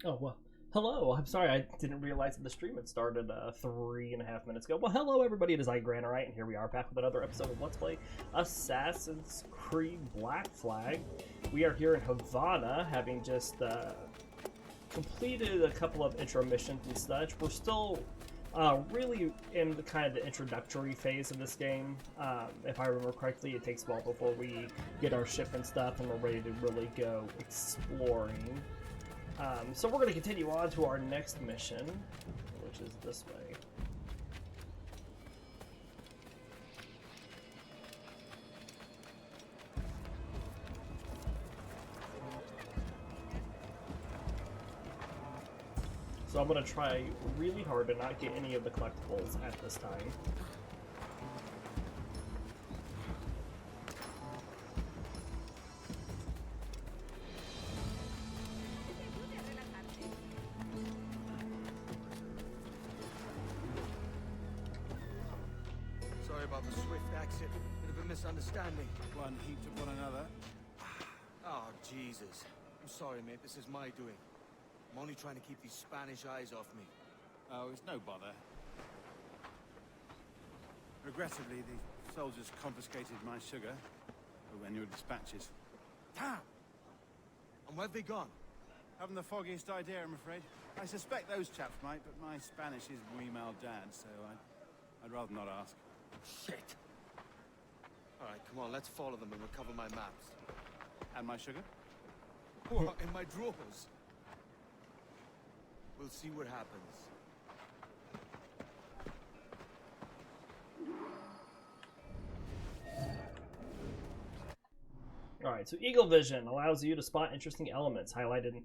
Oh, well, hello. I'm sorry, I didn't realize that the stream had started 3.5 minutes ago. Well, hello, everybody. It is I, Granarite, and here we are back with another episode of Let's Play Assassin's Creed Black Flag. We are here in Havana, having just completed a couple of intro missions and such. We're still really in the kind of the introductory phase of this game. If I remember correctly, it takes a while before we get our ship and stuff, and we're ready to really go exploring. So we're going to continue on to our next mission, which is this way. So I'm going to try really hard to not get any of the collectibles at this time. Sorry about the swift exit. Bit of a misunderstanding. One heaped upon another. Oh, Jesus. I'm sorry, mate. This is my doing. I'm only trying to keep these Spanish eyes off me. Oh, it's no bother. Regrettably, the soldiers confiscated my sugar for when your dispatches. Damn! And where've they gone? Haven't the foggiest idea, I'm afraid. I suspect those chaps might, but my Spanish is muy mal dad, so I'd rather not ask. Shit! Alright, come on, let's follow them and recover my maps. And my sugar? What, in my drawers? We'll see what happens. Alright, so Eagle Vision allows you to spot interesting elements highlighted.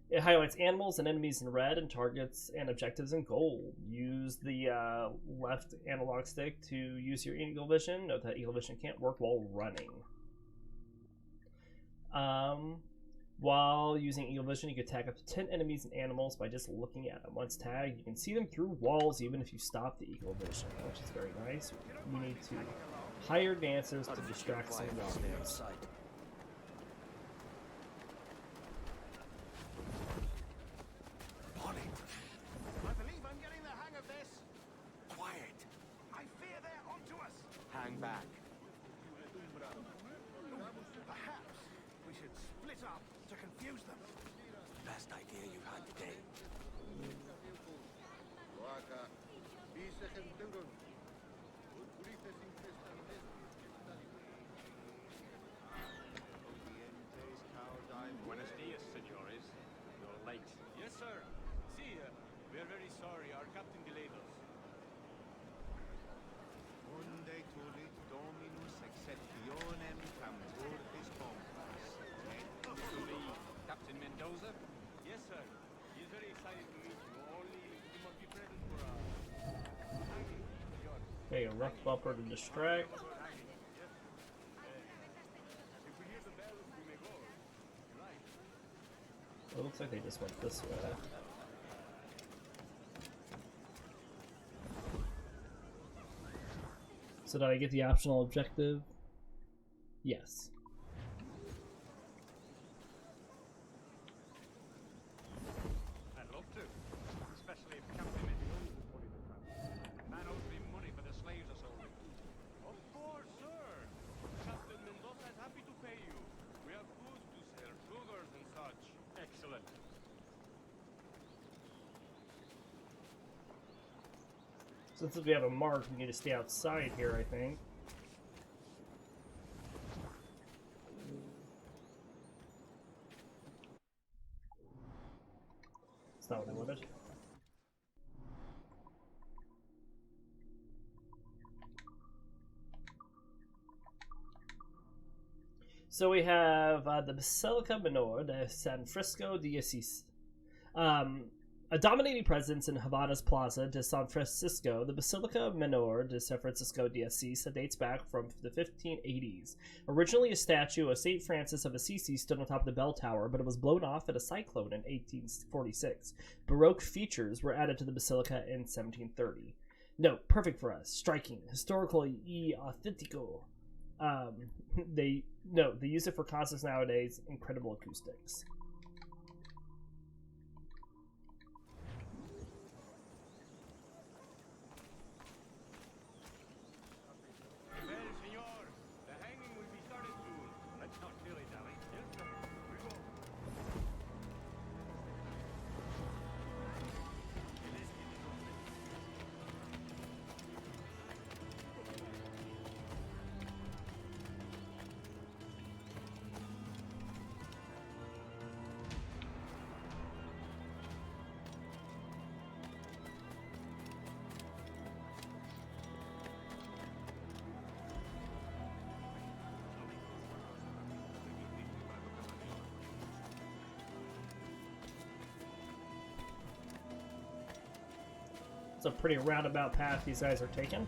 It highlights animals and enemies in red and targets and objectives in gold. Use the left analog stick to use your Eagle Vision. Note that Eagle Vision can't work while running. While using Eagle Vision, you can tag up to 10 enemies and animals by just looking at them. Once tagged, you can see them through walls even if you stop the Eagle Vision, which is very nice. We need to hire dancers to distract some zombies. I believe I'm getting the hang of this. Quiet! I fear they're onto us. Hang back. Perhaps we should split up to confuse them. Best idea you've had today. Buenos dias, senores. You're late. Yes, sir. See, we're very sorry. Our captain delayed us. Unde tulit Dominus exceptionem camturtis compras. Captain Mendoza? Yes, sir. He's very excited to meet you. Only you must be present for Okay, a rough bumper to distract. If we hear the bell, we may go. Right. It looks like they just went this way. So did I get the optional objective? Yes. I'd love to. Especially if Captain Mendoza is putting the trap. Man owes me money for the slaves I sold him. Of course, sir. Captain Mendoza is happy to pay you. We have goods to sell, sugars and such. Excellent. Since we have a mark, we need to stay outside here, I think. That's not what I wanted. So we have the Basilica Menor de San Francisco de Asís. A dominating presence in Havana's Plaza de San Francisco, the Basilica Menor de San Francisco de Asís dates back from the 1580s. Originally a statue of St. Francis of Assisi stood on top of the bell tower, but it was blown off in a cyclone in 1846. Baroque features were added to the basilica in 1730. Note, perfect for us, striking, historical y authentico. They use it for concerts nowadays. Incredible acoustics. It's a pretty roundabout path these guys are taking.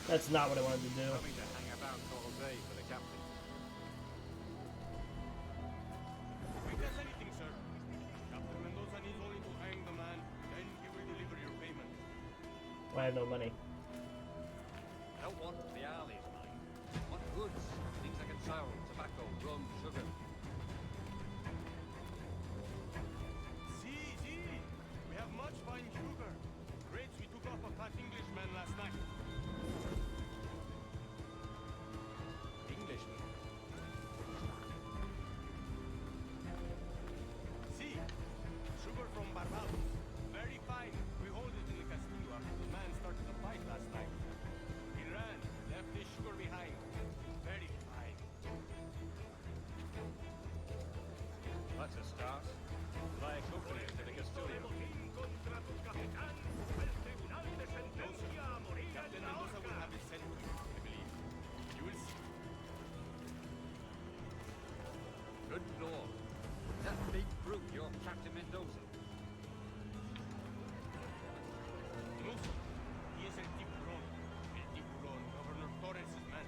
That's not what I wanted to do. Having to hang about all day for the captain. Quick as anything, sir. Captain Mendoza needs only to hang the man, then he will deliver your payment. I have no money. I don't want the alleys, mine. I want goods, things I can sell, tobacco, rum, sugar. See, we have much fine sugar. Rates we took off a fat Englishman last night. Englishman. See, sugar from Barbados. Very fine. We hold it in the castillo after the man started the fight last night. He ran, left his sugar behind. Very fine. That's a start. Will I accompany him to the Castillo? No, sir. Captain Mendoza will have it sent to you, I believe. You will see. Good Lord. That big brute, your Captain Mendoza. No, sir. He is El Tiburon. El Tiburon, Governor Torres' man.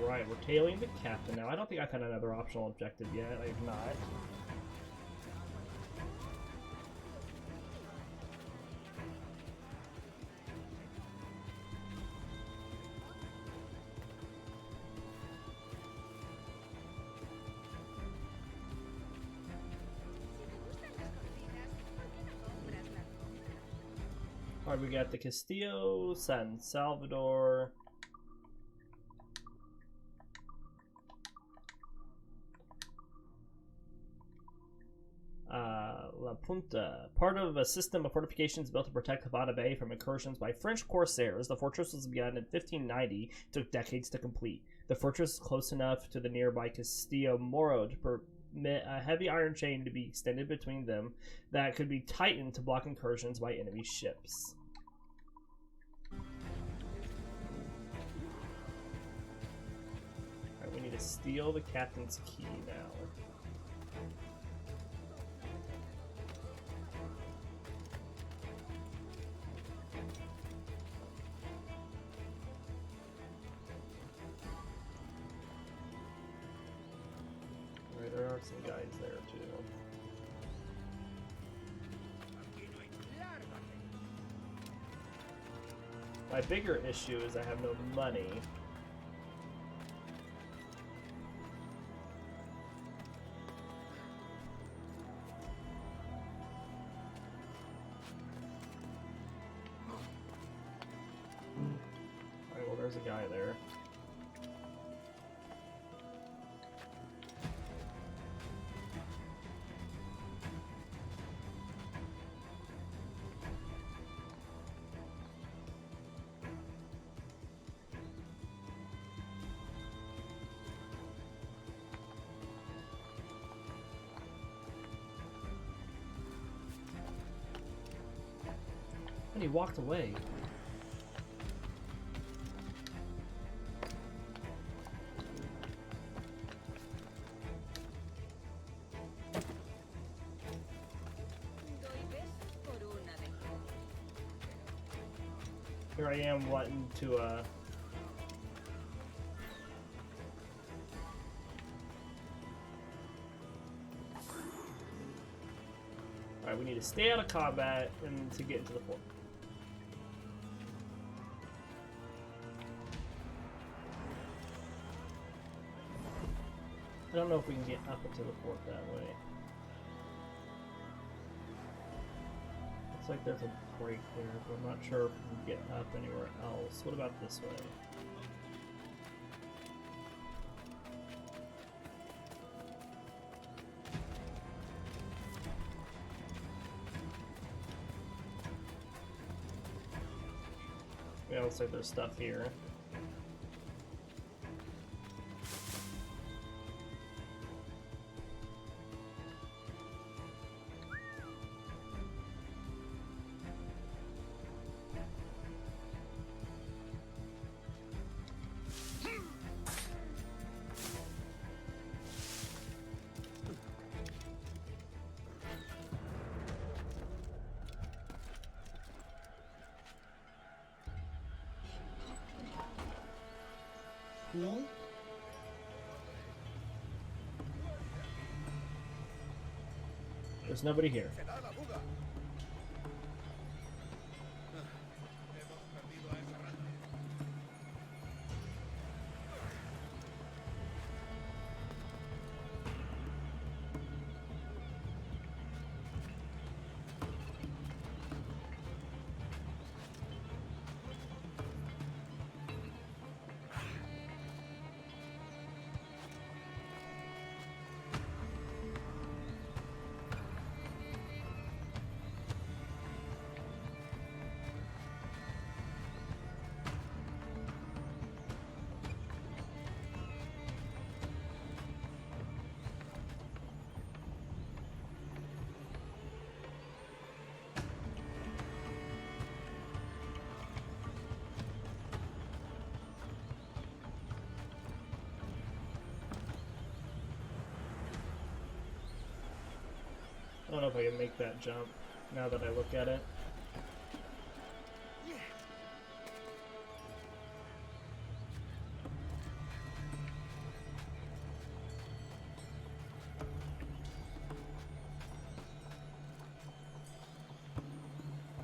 Alright, we're tailing the captain now. I don't think I've had another optional objective yet. I've not. Alright, we got the Castillo, San Salvador. La Punta, part of a system of fortifications built to protect Havana Bay from incursions by French corsairs. The fortress was begun in 1590. It took decades to complete. The fortress is close enough to the nearby Castillo Moro to permit a heavy iron chain to be extended between them that could be tightened to block incursions by enemy ships. Alright, we need to steal the captain's key now. There are some guys there too. My bigger issue is I have no money. Alright, well there's a guy there. And he walked away. Here I am wanting to Alright, we need to stay out of combat and to get into the fort. I don't know if we can get up into the fort that way. Looks like there's a break there, but I'm not sure if we can get up anywhere else. What about this way? Yeah, looks like there's stuff here. There's nobody here. I don't know if I can make that jump now that I look at it.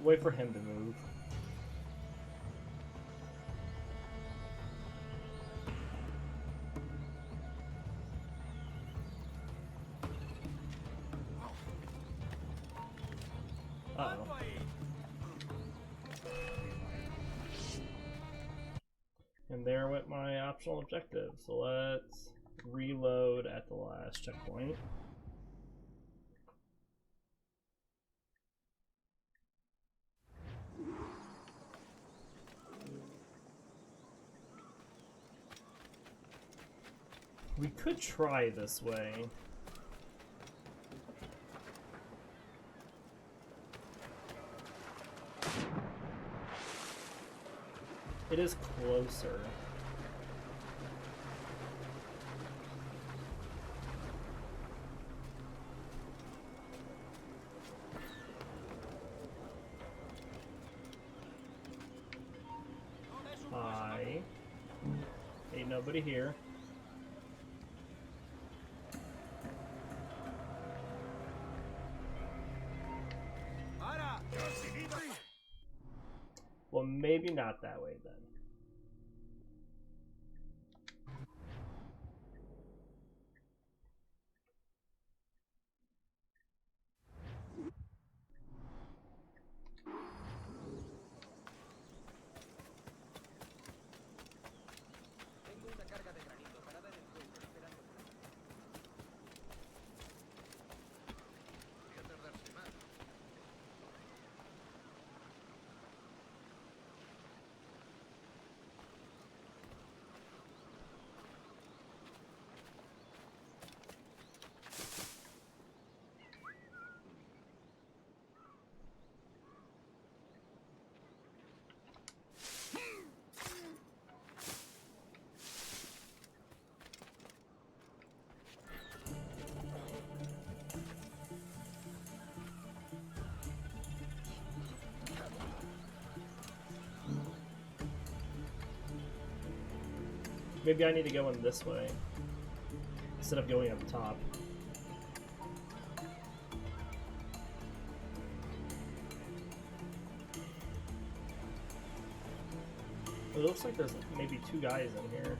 Wait for him to move. Uh-oh. And there went my optional objective. So let's reload at the last checkpoint. We could try this way. It is closer. Hi. Ain't nobody here. Well, maybe not that way then. Maybe I need to go in this way instead of going up top. It looks like there's maybe 2 guys in here.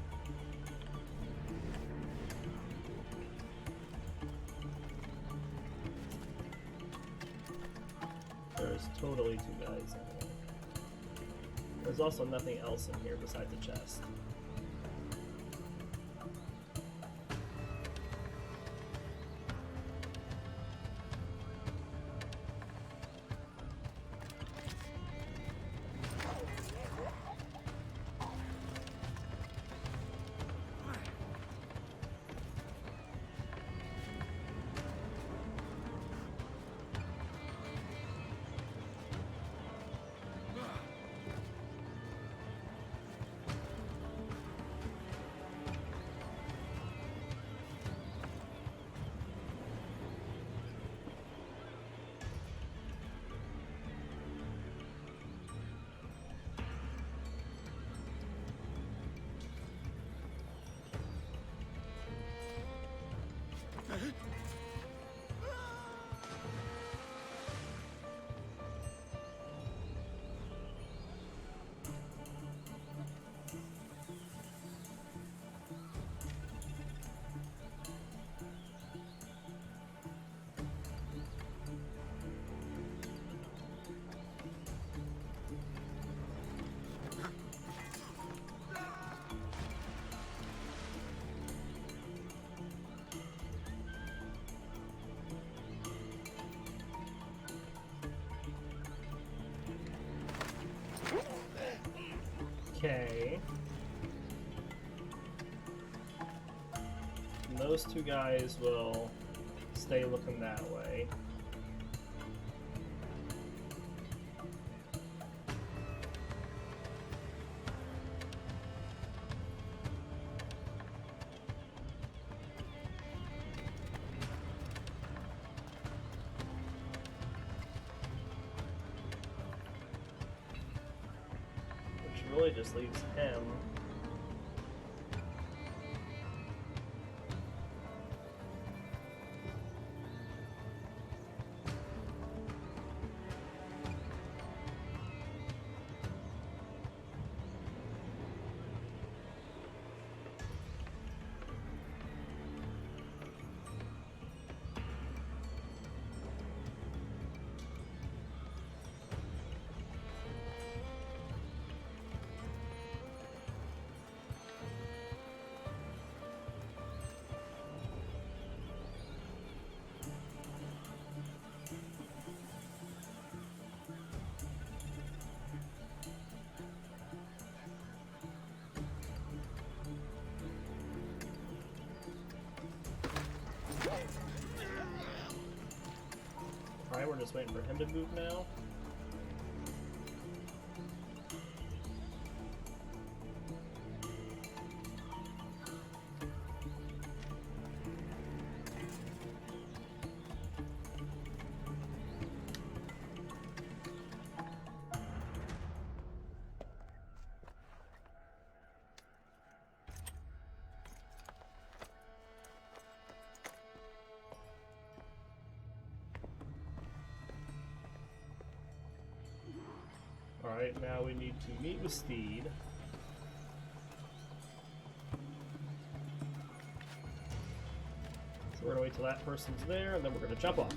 There's totally 2 guys in here. There's also nothing else in here besides the chest. Okay. And those 2 guys will stay looking that way. Really just leaves him. Alright, we're just waiting for him to move now. Alright, now we need to meet with Steed. So we're gonna wait till that person's there, and then we're gonna jump off.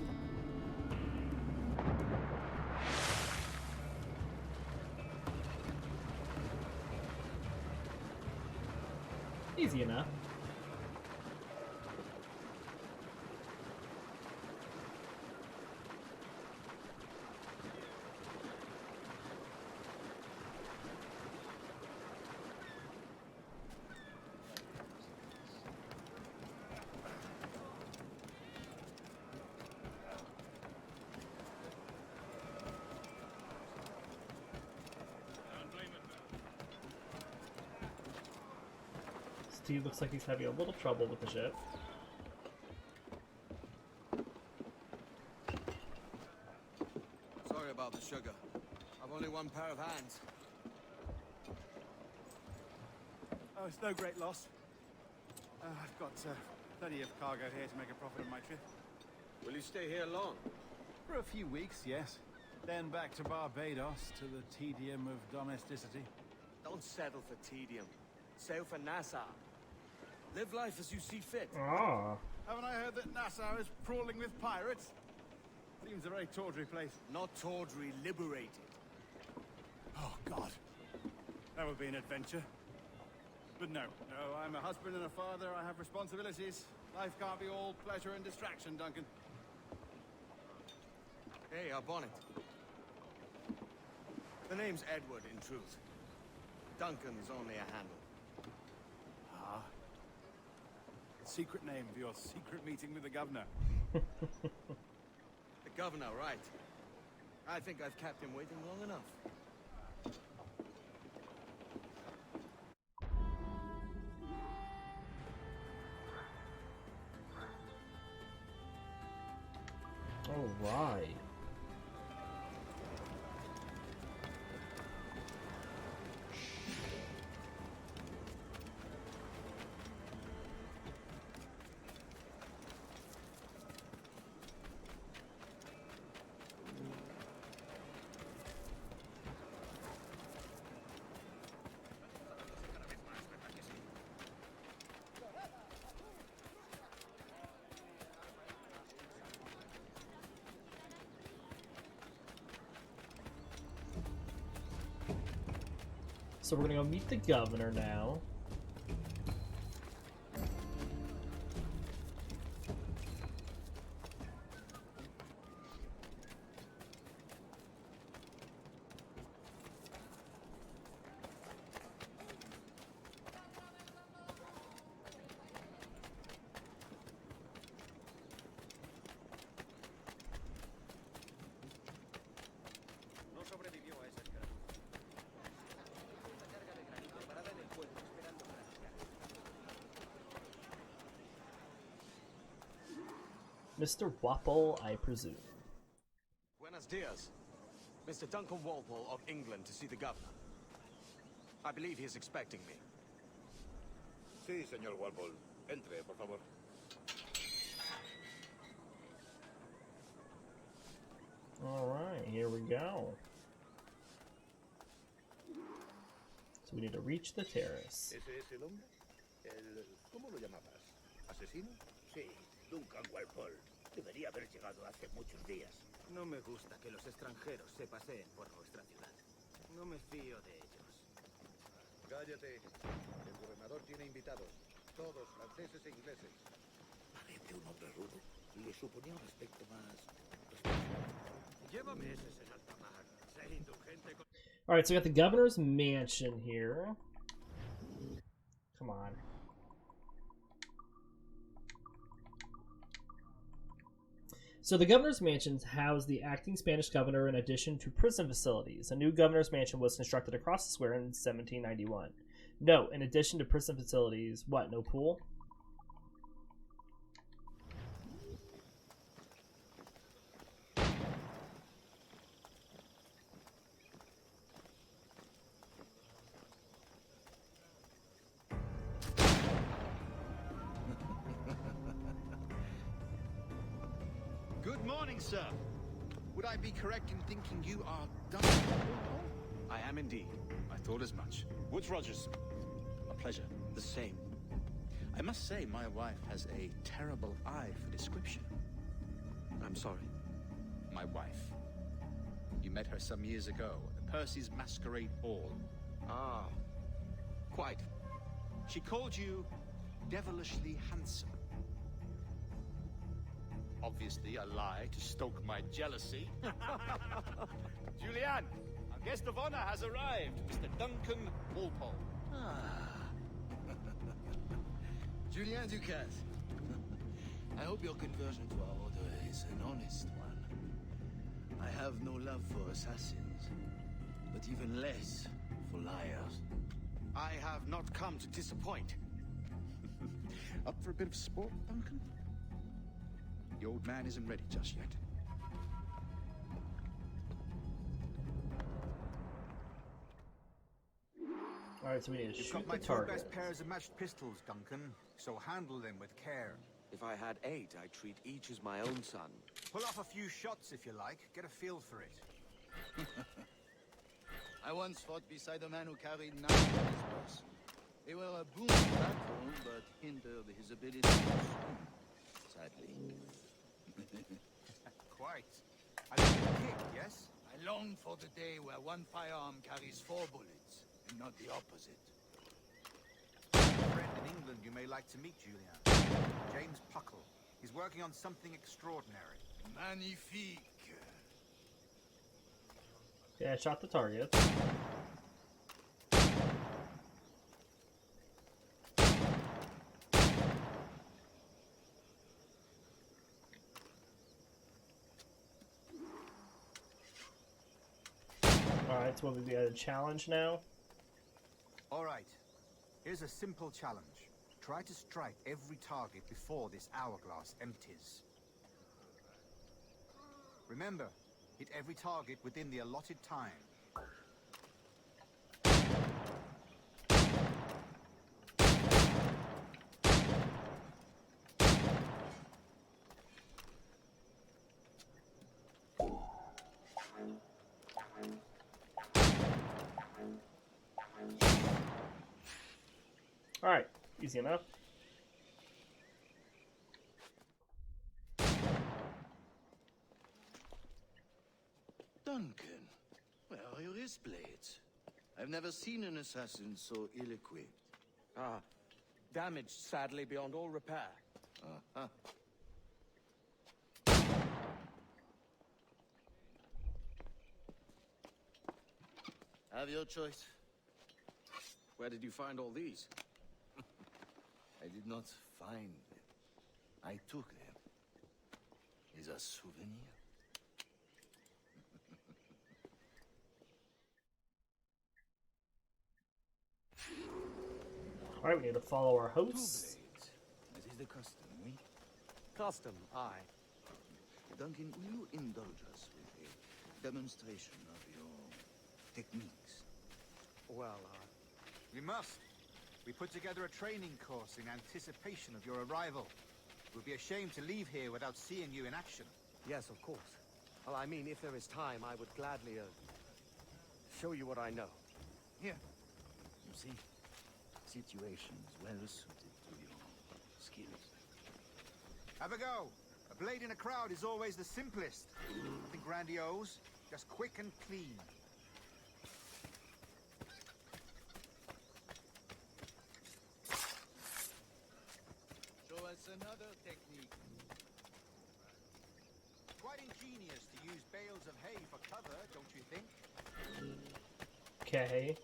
Easy enough. Steve looks like he's having a little trouble with the ship. Sorry about the sugar. I've only one pair of hands. Oh, it's no great loss. I've got plenty of cargo here to make a profit on my trip. Will you stay here long? For a few weeks, yes. Then back to Barbados to the tedium of domesticity. Don't settle for tedium. Sail for Nassau. Live life as you see fit. Ah. Haven't I heard that Nassau is crawling with pirates? Seems a very tawdry place. Not tawdry, liberated. Oh, God. That would be an adventure. But no, I'm a husband and a father. I have responsibilities. Life can't be all pleasure and distraction, Duncan. Hey, our bonnet. The name's Edward, in truth. Duncan's only a handle. Ah. Secret name for your secret meeting with the governor. The governor, right. I think I've kept him waiting long enough. All right. So we're gonna go meet the governor now. No sobrevivió a esa escaramuza. La carga de granito parada en el pueblo esperando para tirar. Mr. Wapple, I presume. Buenos dias. Mr. Duncan Walpole of England to see the governor. I believe he's expecting me. Sí, señor Walpole. Entre, por favor. Alright, here we go. So we need to reach the terrace. ¿Ese es el hombre? ¿Cómo lo llamabas? ¿Asesino? Sí, Duncan Walpole. Debería haber llegado hace muchos días. No me gusta que los extranjeros se paseen por nuestra ciudad. No me fío de ellos. Cállate. El gobernador tiene invitados. Todos franceses e ingleses. Parece un hombre rudo. Le suponía un aspecto más responsable. Lleva meses en alta mar. Sé indulgente con... Alright, so we got the governor's mansion here. Come on. So the governor's mansions house the acting Spanish governor in addition to prison facilities. A new governor's mansion was constructed across the square in 1791. No, in addition to prison facilities, what, no pool? Good morning, sir. Would I be correct in thinking you are Duncan? I am indeed. I thought as much. Woods Rogers. A pleasure. The same. I must say, my wife has a terrible eye for description. I'm sorry. My wife. You met her some years ago at the Percy's Masquerade Ball. Ah, quite. She called you devilishly handsome. Obviously a lie to stoke my jealousy. Julianne, our guest of honor has arrived, Mr. Duncan Walpole. Julien Ducasse. I hope your conversion to our order is an honest one. I have no love for assassins, but even less for liars. I have not come to disappoint. Up for a bit of sport, Duncan? The old man isn't ready just yet. Alright, so we need to You've shoot got my the two target. best pairs of matched pistols, Duncan, so handle them with care. If I had 8, I'd treat each as my own son. Pull off a few shots if you like. Get a feel for it. I once fought beside a man who carried 9 on his person. They were a boon in battle, but hindered his ability to swim, sadly. Quite. A little kick, yes? I long for the day where one firearm carries 4 bullets, and not the opposite. A friend in England you may like to meet, Julian. James Pickle. He's working on something extraordinary. Magnifique. Yeah, I shot the target. Alright, so we got a challenge now. Alright. Here's a simple challenge. Try to strike every target before this hourglass empties. Remember, hit every target within the allotted time. Alright, easy enough. Duncan, where are your wrist blades? I've never seen an assassin so ill-equipped. Ah, damaged sadly beyond all repair. Uh-huh. Have your choice. Where did you find all these? I did not find them. I took them. Is a souvenir. Alright, we need to follow our 2 hosts. blades. That is the custom, oui? Custom, aye. Duncan, will you indulge us with a demonstration of your techniques? Well, We must. We put together a training course in anticipation of your arrival. It would be a shame to leave here without seeing you in action. yes, of course. Well, I mean, if there is time, I would gladly, show you what I know. Here. You see, situations well suited to your skills. Have a go. A blade in a crowd is always the simplest. Nothing grandiose, just quick and clean. Show us another technique. Quite ingenious to use bales of hay for cover, don't you think? Okay.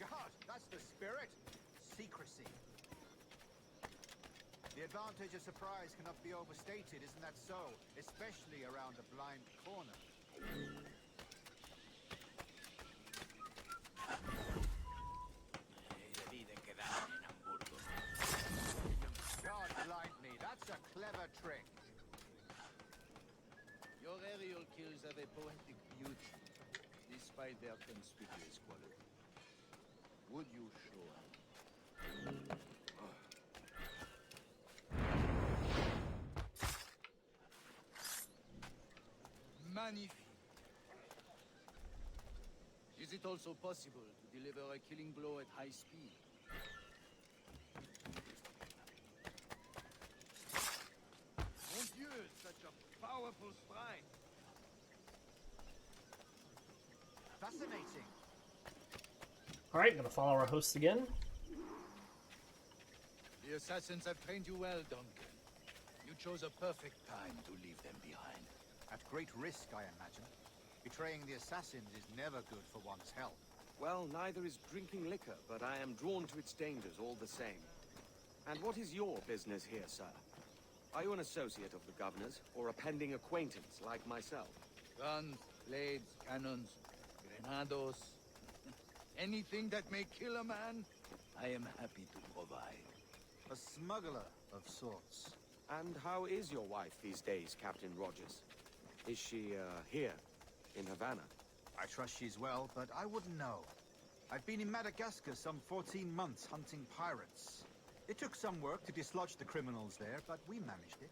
God, that's the spirit. Secrecy. The advantage of surprise cannot be overstated, isn't that so? Especially around a blind corner. God blind me, that's a clever trick. Your aerial kills have a poetic beauty, despite their conspicuous quality. Would you show us? Magnifique. Is it also possible to deliver a killing blow at high speed? Mon Dieu, such a powerful strike. Fascinating. Alright, gonna follow our hosts again. The assassins have trained you well, Duncan. You chose a perfect time to leave them behind. At great risk, I imagine. Betraying the assassins is never good for one's health. Well, neither is drinking liquor, but I am drawn to its dangers all the same. And what is your business here, sir? Are you an associate of the governor's, or a pending acquaintance like myself? Guns, blades, cannons, grenados. Anything that may kill a man, I am happy to provide. A smuggler of sorts. And how is your wife these days, Captain Rogers? Is she, here, in Havana? I trust she's well, but I wouldn't know. I've been in Madagascar some 14 months hunting pirates. It took some work to dislodge the criminals there, but we managed it.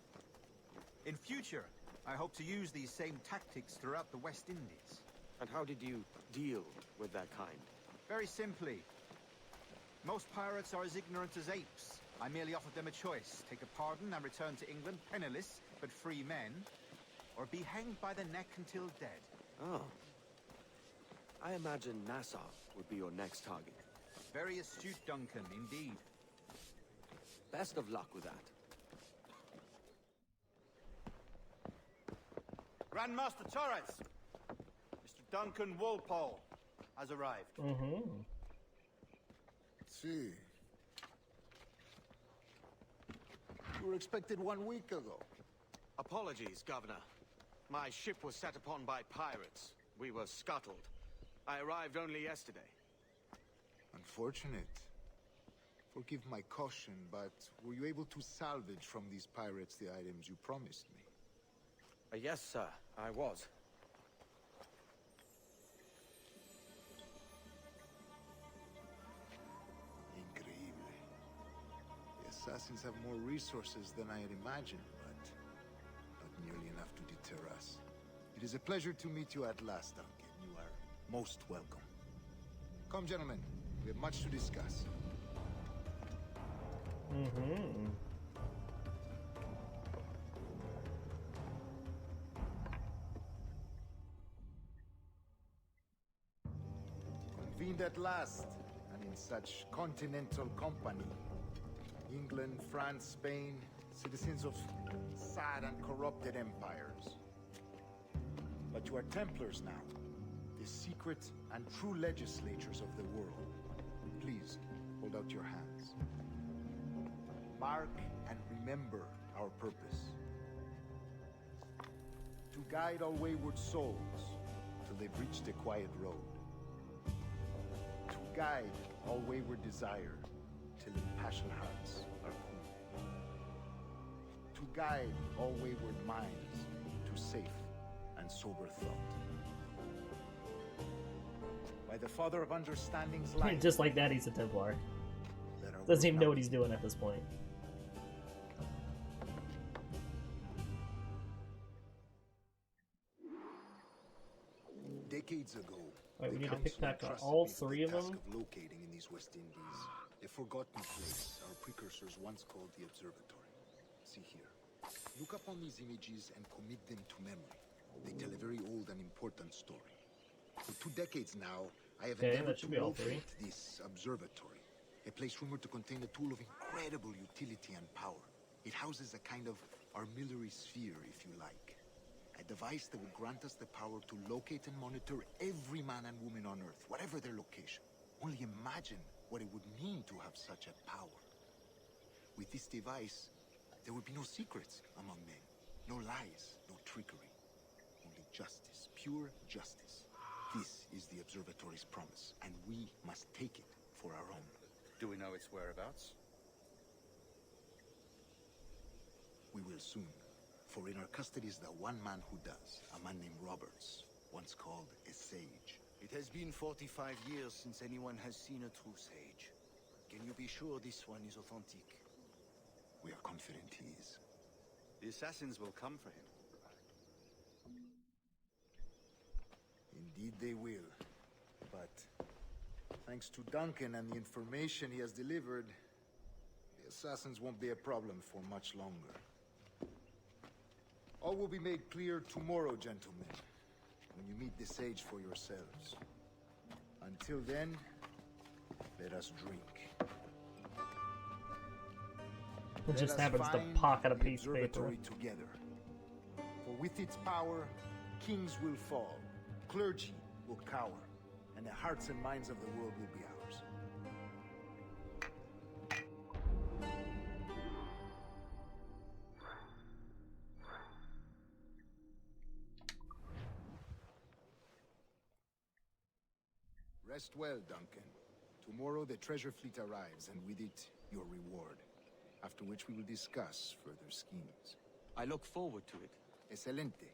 In future, I hope to use these same tactics throughout the West Indies. And how did you deal with that kind? Very simply. Most pirates are as ignorant as apes. I merely offered them a choice. Take a pardon and return to England penniless, but free men, or be hanged by the neck until dead. Oh. I imagine Nassau would be your next target. Very astute, Duncan, indeed. Best of luck with that. Grandmaster Torres! Mr. Duncan Walpole has arrived. See. You were expected 1 week ago. Apologies, Governor. My ship was set upon by pirates. We were scuttled. I arrived only yesterday. Unfortunate. Forgive my caution, but were you able to salvage from these pirates the items you promised me? Yes, sir, I was. Increíble. The assassins have more resources than I had imagined, but not nearly enough to deter us. It is a pleasure to meet you at last, Duncan. You are most welcome. Come, gentlemen. We have much to discuss. Convened at last, and in such continental company. England, France, Spain, citizens of sad and corrupted empires. But you are Templars now, the secret and true legislators of the world. Please, hold out your hands. Mark and remember our purpose. To guide all wayward souls till they've reached a quiet road. To guide all wayward desire till impassioned hearts are cool. To guide all wayward minds to safe and sober thought. By the Father of Understanding's light. Just like that, he's a Templar. Let our Doesn't work even know not what he's doing at this point. Decades ago, Alright, we the need to pick Council back entrusted all me with three the of task them. of locating in these West Indies a forgotten place our precursors once called the Observatory. See here. Look up on these images and commit them to memory. They tell a very old and important story. For 2 decades now, I have Okay, endeavored that should to be all three. locate this observatory, a place rumored to contain a tool of incredible utility and power. It houses a kind of armillary sphere, if you like. A device that would grant us the power to locate and monitor every man and woman on Earth, whatever their location. Only imagine what it would mean to have such a power. With this device, there would be no secrets among men, no lies, no trickery. Only justice, pure justice. This is the Observatory's promise, and we must take it for our own. Do we know its whereabouts? We will soon. For in our custody is the one man who does, a man named Roberts, once called a sage. It has been 45 years since anyone has seen a true sage. Can you be sure this one is authentic? We are confident he is. The assassins will come for him. Indeed they will. But thanks to Duncan and the information he has delivered, the assassins won't be a problem for much longer. All will be made clear tomorrow, gentlemen, when you meet the sage for yourselves. Until then, let us drink. It Let just us happens to find pocket a the piece of paper. observatory together. For with its power, kings will fall, clergy will cower, and the hearts and minds of the world will be ours. Rest well, Duncan. Tomorrow the treasure fleet arrives, and with it, your reward. After which we will discuss further schemes. I look forward to it. Excelente.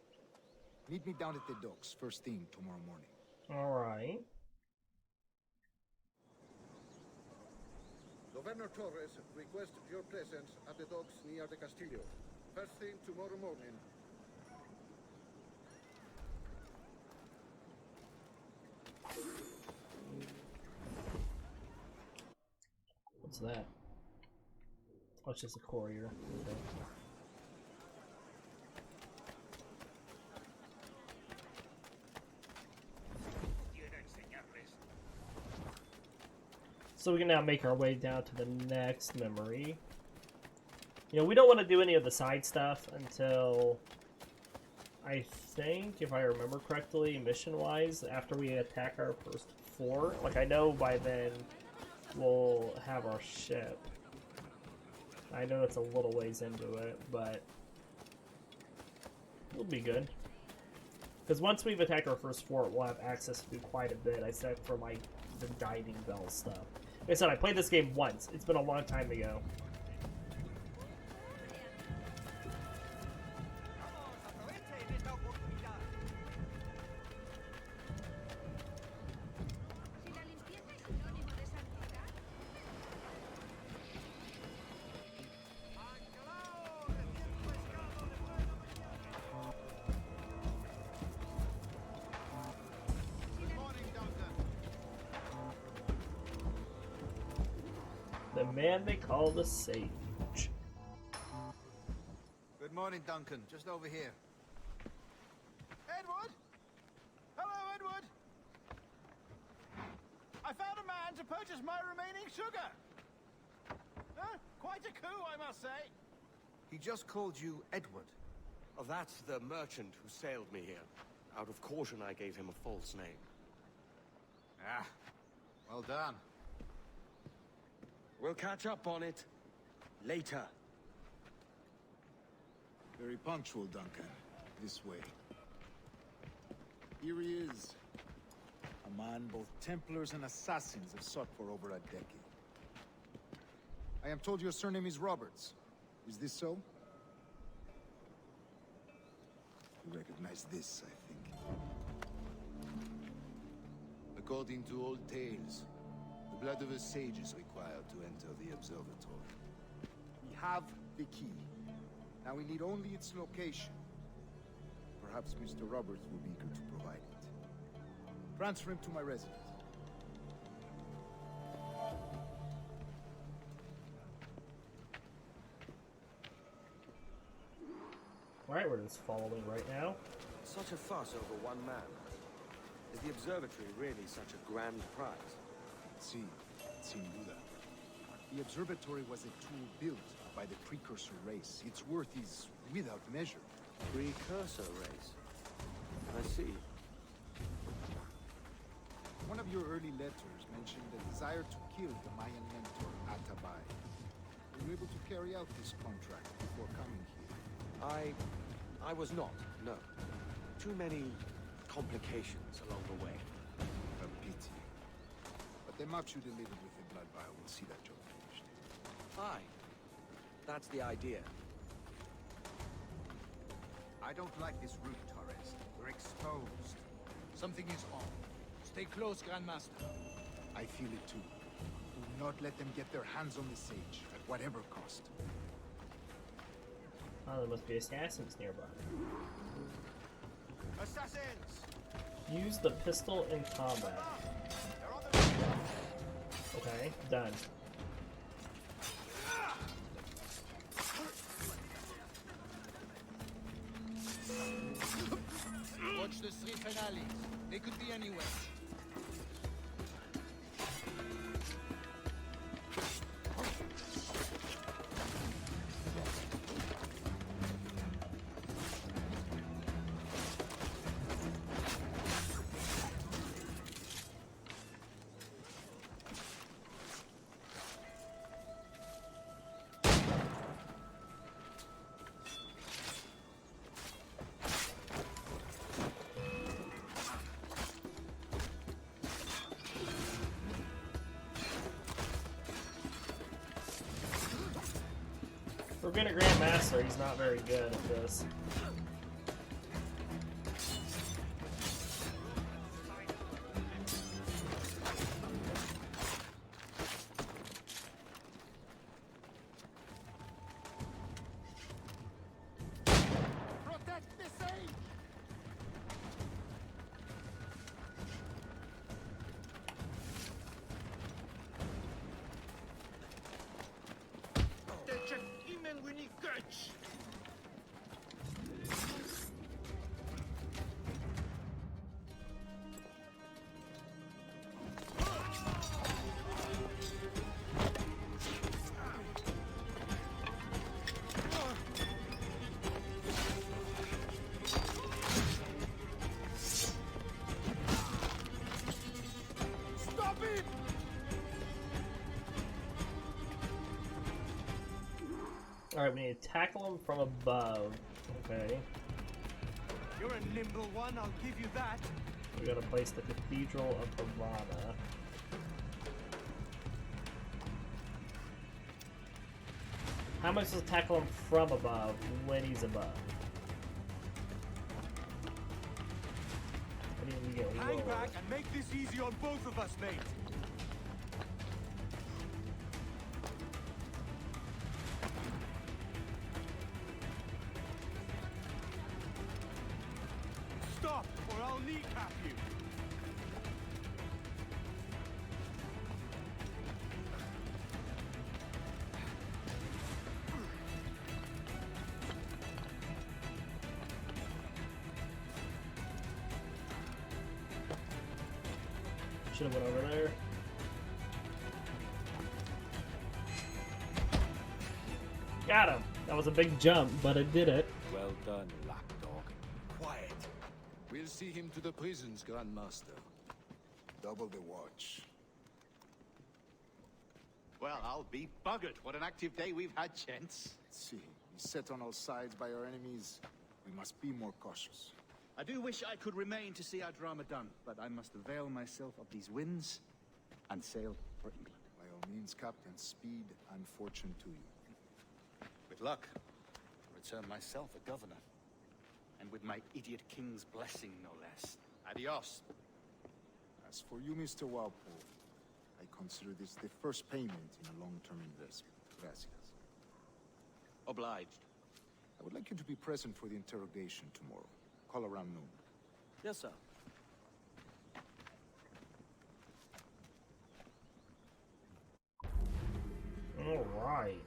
Meet me down at the docks first thing tomorrow morning. Alright. Governor Torres requests your presence at the docks near the Castillo. First thing tomorrow morning. What's that? Oh, it's just a courier. Okay. So we can now make our way down to the next memory. You know, we don't want to do any of the side stuff until, I think, if I remember correctly, mission-wise, after we attack our first fort. Like, I know by then we'll have our ship. I know it's a little ways into it, but it'll be good. Because once we've attacked our first fort, we'll have access to quite a bit, except for my the diving bell stuff. Like I said, I played this game once. It's been a long time ago. The man they call the Sage. Good morning, Duncan. Just over here. Edward? Hello, Edward. I found a man to purchase my remaining sugar. Huh? Quite a coup, I must say. He just called you Edward. Oh, that's the merchant who sailed me here. Out of caution, I gave him a false name. Ah, well done. We'll catch up on it later. Very punctual, Duncan. This way. Here he is. A man both Templars and Assassins have sought for over a decade. I am told your surname is Roberts. Is this so? You recognize this, I think. According to old tales, the blood of a sage is required to enter the observatory. We have the key. Now we need only its location. Perhaps Mr. Roberts will be eager to provide it. Transfer him to my residence. Alright, we're just following right now. Such a fuss over one man. Is the observatory really such a grand prize? See, sin duda. The observatory was a tool built by the precursor race. Its worth is without measure. Precursor race. I see. One of your early letters mentioned the desire to kill the Mayan mentor Atabay. Were you able to carry out this contract before coming here? I was not, no. Too many complications along the way. A pity. But the maps you delivered with the blood vial will see that job finished. Aye. That's the idea. I don't like this route, Torres. We're exposed. Something is on. Stay close, Grandmaster. I feel it too. Do not let them get their hands on the sage, at whatever cost. Oh, there must be assassins nearby. Assassins! Use the pistol in combat. They're on the roof. Okay, done. Watch the three finales. They could be anywhere. For being a Grandmaster, he's not very good at this. Alright, we need to tackle him from above. Okay. You're a nimble one, I'll give you that. We gotta place the Cathedral of Havana. How am I supposed to tackle him from above when he's above? I need to get Hang lower. back and make this easy on both of us, mate. Stop, or I'll kneecap you. Should have went over there. Got him! That was a big jump, but it did it. Well done, lapdog. Quiet. We'll see him to the prisons, Grandmaster. Double the watch. Well, I'll be buggered. What an active day we've had, gents. Let's see. He's set on all sides by our enemies. We must be more cautious. I do wish I could remain to see our drama done, but I must avail myself of these winds and sail for England. By all means, Captain, speed and fortune to you. With luck, I'll return myself a governor. And with my idiot king's blessing, no less. Adios. As for you, Mr. Walpole, I consider this the first payment in a long-term investment. Gracias. Obliged. I would like you to be present for the interrogation tomorrow. Call around noon. Yes, sir. Alright.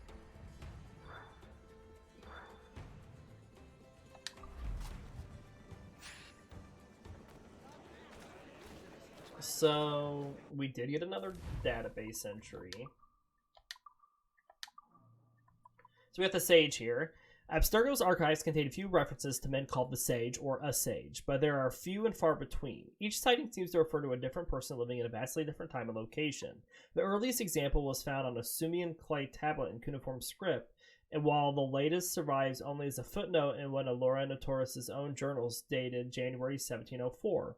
So, we did get another database entry. So we have the Sage here. Abstergo's archives contain a few references to men called the Sage or a Sage, but there are few and far between. Each sighting seems to refer to a different person living in a vastly different time and location. The earliest example was found on a Sumean clay tablet in cuneiform script, and while the latest survives only as a footnote in one of Laura Notoris' own journals dated January 1704.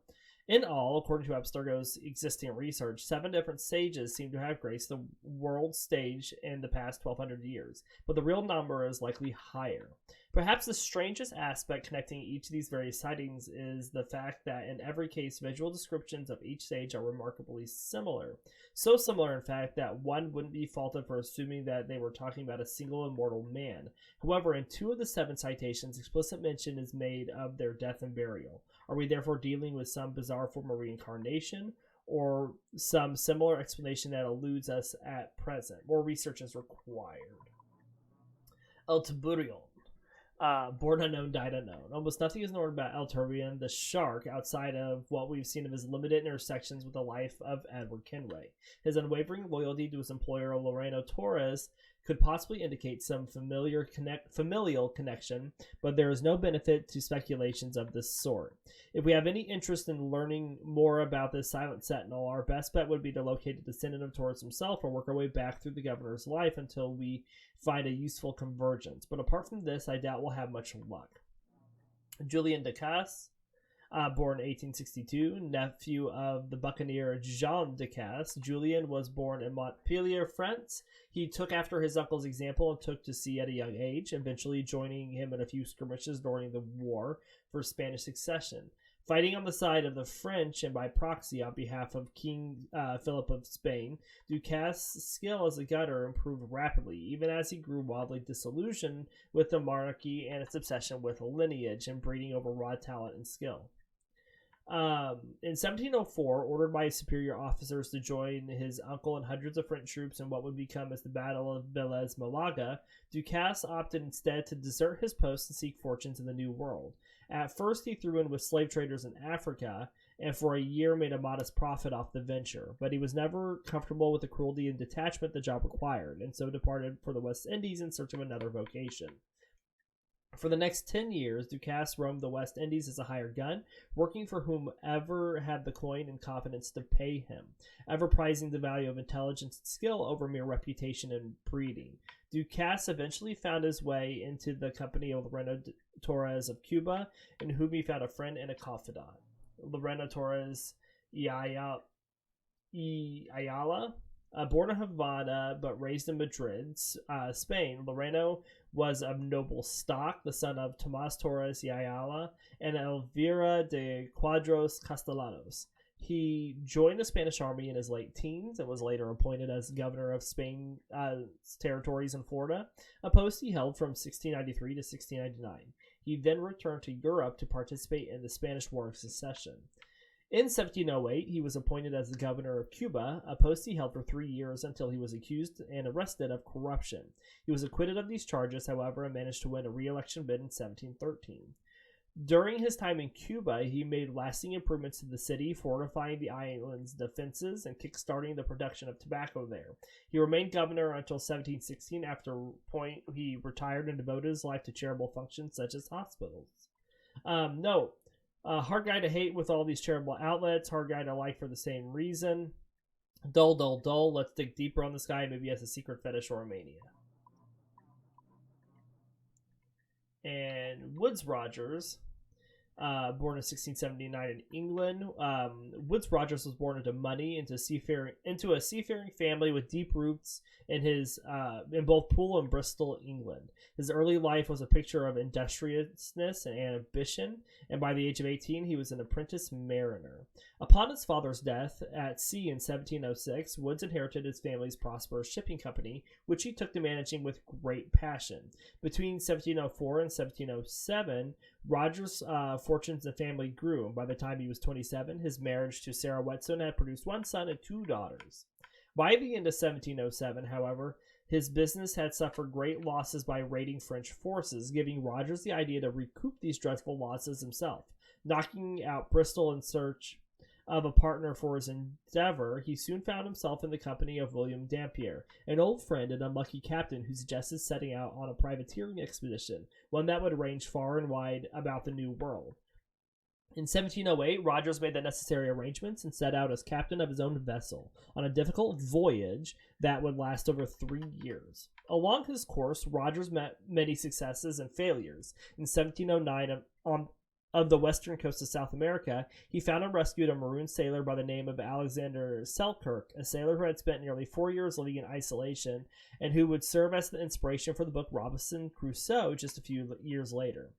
In all, according to Abstergo's existing research, 7 different sages seem to have graced the world stage in the past 1200 years, but the real number is likely higher. Perhaps the strangest aspect connecting each of these various sightings is the fact that in every case, visual descriptions of each sage are remarkably similar. So similar, in fact, that one wouldn't be faulted for assuming that they were talking about a single immortal man. However, in 2 of the 7 citations, explicit mention is made of their death and burial. Are we therefore dealing with some bizarre form of reincarnation, or some similar explanation that eludes us at present? More research is required. El Tiburion. Born unknown, died unknown. Almost nothing is known about El Turbian, the shark, outside of what we've seen of his limited intersections with the life of Edward Kenway. His unwavering loyalty to his employer, Loreno Torres, could possibly indicate some familial connection, but there is no benefit to speculations of this sort. If we have any interest in learning more about this silent sentinel, our best bet would be to locate a descendant of Torres himself or work our way back through the governor's life until we find a useful convergence. But apart from this, I doubt we'll have much luck. Julian Decasse, born 1862, nephew of the buccaneer Jean Decasse. Julian was born in Montpellier, France. He took after his uncle's example and took to sea at a young age, eventually joining him in a few skirmishes during the War for Spanish Succession. Fighting on the side of the French and by proxy on behalf of King Philip of Spain, Ducasse's skill as a gunner improved rapidly, even as he grew wildly disillusioned with the monarchy and its obsession with lineage and breeding over raw talent and skill. In 1704, ordered by his superior officers to join his uncle and hundreds of French troops in what would become as the Battle of Velez Malaga, Ducasse opted instead to desert his post and seek fortunes in the New World. At first, he threw in with slave traders in Africa, and for a year made a modest profit off the venture, but he was never comfortable with the cruelty and detachment the job required, and so departed for the West Indies in search of another vocation. For the next 10 years, Ducasse roamed the West Indies as a hired gun, working for whomever had the coin and confidence to pay him, ever prizing the value of intelligence and skill over mere reputation and breeding. Ducasse eventually found his way into the company of Loreno Torres of Cuba, in whom he found a friend and a confidant. Loreno Torres Ayala, born in Havana but raised in Madrid, Spain. Loreno was of noble stock, the son of Tomas Torres Ayala and Elvira de Cuadros Castellanos. He joined the Spanish army in his late teens and was later appointed as governor of Spain's territories in Florida, a post he held from 1693 to 1699. He then returned to Europe to participate in the Spanish War of Secession. In 1708, he was appointed as the governor of Cuba, a post he held for 3 years until he was accused and arrested of corruption. He was acquitted of these charges, however, and managed to win a re-election bid in 1713. During his time in Cuba, he made lasting improvements to the city, fortifying the island's defenses and kickstarting the production of tobacco there. He remained governor until 1716, after point he retired and devoted his life to charitable functions such as hospitals. Hard guy to hate with all these charitable outlets, hard guy to like for the same reason. Dull, dull, dull. Let's dig deeper on this guy. Maybe he has a secret fetish or a mania. And Woodes Rogers, born in 1679 in England. Woodes Rogers was born into money, into a seafaring family with deep roots in both Poole and Bristol, England. His early life was a picture of industriousness and ambition, and by the age of 18, he was an apprentice mariner. Upon his father's death at sea in 1706, Woodes inherited his family's prosperous shipping company, which he took to managing with great passion. Between 1704 and 1707, Rogers' fortunes and family grew, and by the time he was 27, his marriage to Sarah Whetstone had produced 1 son and 2 daughters. By the end of 1707, however, his business had suffered great losses by raiding French forces, giving Rogers the idea to recoup these dreadful losses himself. Knocking out Bristol in search of a partner for his endeavor, he soon found himself in the company of William Dampier, an old friend and unlucky captain who suggested setting out on a privateering expedition, one that would range far and wide about the New World. In 1708, Rogers made the necessary arrangements and set out as captain of his own vessel on a difficult voyage that would last over 3 years. Along his course, Rogers met many successes and failures. In 1709, on the western coast of South America, he found and rescued a marooned sailor by the name of Alexander Selkirk, a sailor who had spent nearly 4 years living in isolation and who would serve as the inspiration for the book Robinson Crusoe just a few years later.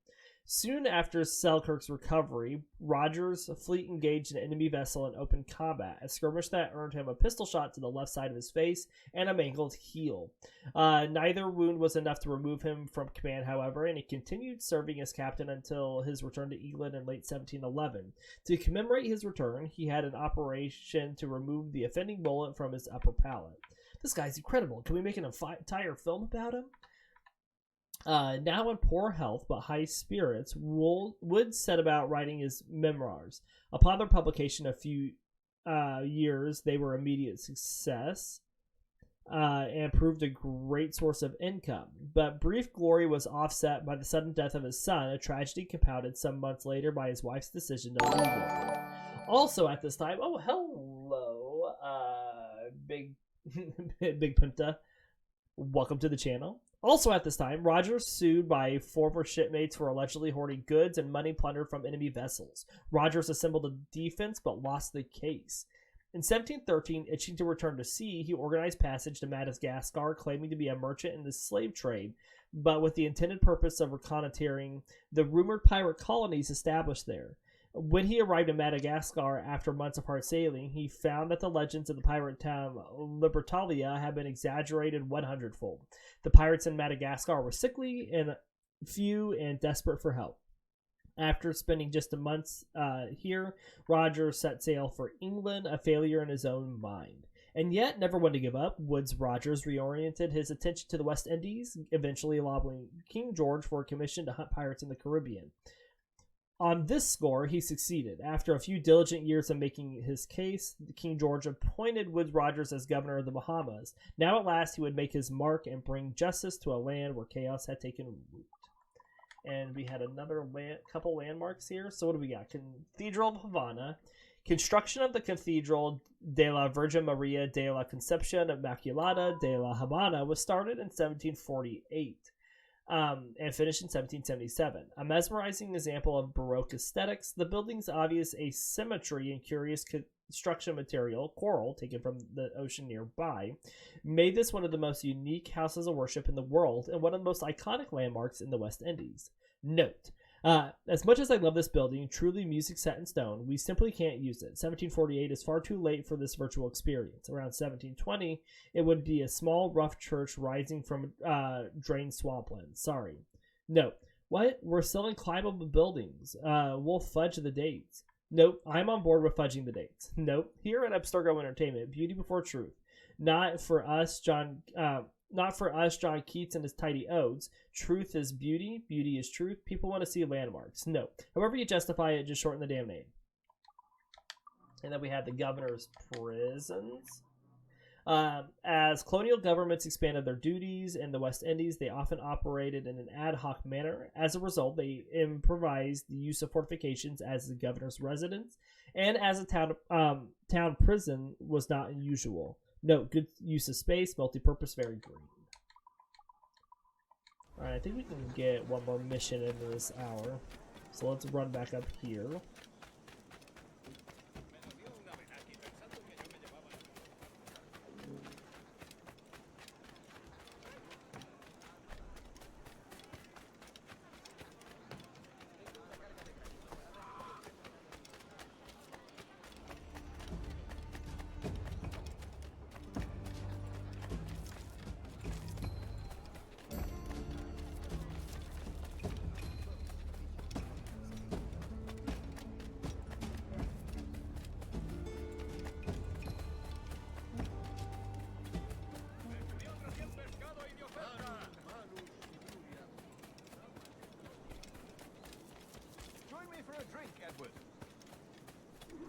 Soon after Selkirk's recovery, Rogers' fleet engaged an enemy vessel in open combat, a skirmish that earned him a pistol shot to the left side of his face and a mangled heel. Neither wound was enough to remove him from command, however, and he continued serving as captain until his return to England in late 1711. To commemorate his return, he had an operation to remove the offending bullet from his upper palate. This guy's incredible. Can we make an entire film about him? Now in poor health but high spirits, Wood set about writing his memoirs. Upon their publication a few years, they were immediate success and proved a great source of income. But brief glory was offset by the sudden death of his son, a tragedy compounded some months later by his wife's decision to leave him. Also at this time, oh hello, Big Punta, welcome to the channel. Also at this time, Rogers sued by former shipmates for allegedly hoarding goods and money plundered from enemy vessels. Rogers assembled a defense but lost the case. In 1713, itching to return to sea, he organized passage to Madagascar, claiming to be a merchant in the slave trade, but with the intended purpose of reconnoitering the rumored pirate colonies established there. When he arrived in Madagascar after months of hard sailing, he found that the legends of the pirate town Libertalia had been exaggerated 100-fold. The pirates in Madagascar were sickly and few and desperate for help. After spending just a month here, Roger set sail for England, a failure in his own mind. And yet, never one to give up, Woodes Rogers reoriented his attention to the West Indies, eventually allowing King George for a commission to hunt pirates in the Caribbean. On this score, he succeeded. After a few diligent years of making his case, King George appointed Woodes Rogers as governor of the Bahamas. Now at last he would make his mark and bring justice to a land where chaos had taken root. And we had another couple landmarks here. So what do we got? Cathedral of Havana. Construction of the Cathedral de la Virgen Maria de la Concepción Immaculada de la Habana was started in 1748 and finished in 1777. A mesmerizing example of Baroque aesthetics, the building's obvious asymmetry and curious construction material, coral taken from the ocean nearby, made this one of the most unique houses of worship in the world and one of the most iconic landmarks in the West Indies. Note, as much as I love this building, truly music set in stone, we simply can't use it. 1748 is far too late for this virtual experience. Around 1720, it would be a small, rough church rising from drained swampland. Sorry. Note, what? We're selling climbable buildings. We'll fudge the dates. Nope, I'm on board with fudging the dates. Nope, here at Abstergo Entertainment, beauty before truth. Not for us, John Keats and his tidy odes. Truth is beauty, beauty is truth. People want to see landmarks. No. However you justify it, just shorten the damn name. And then we have the governor's prisons. As colonial governments expanded their duties in the West Indies, they often operated in an ad hoc manner. As a result, they improvised the use of fortifications as the governor's residence, and as a town prison was not unusual. Note, good use of space, multi-purpose, very green. Alright, I think we can get one more mission into this hour. So let's run back up here.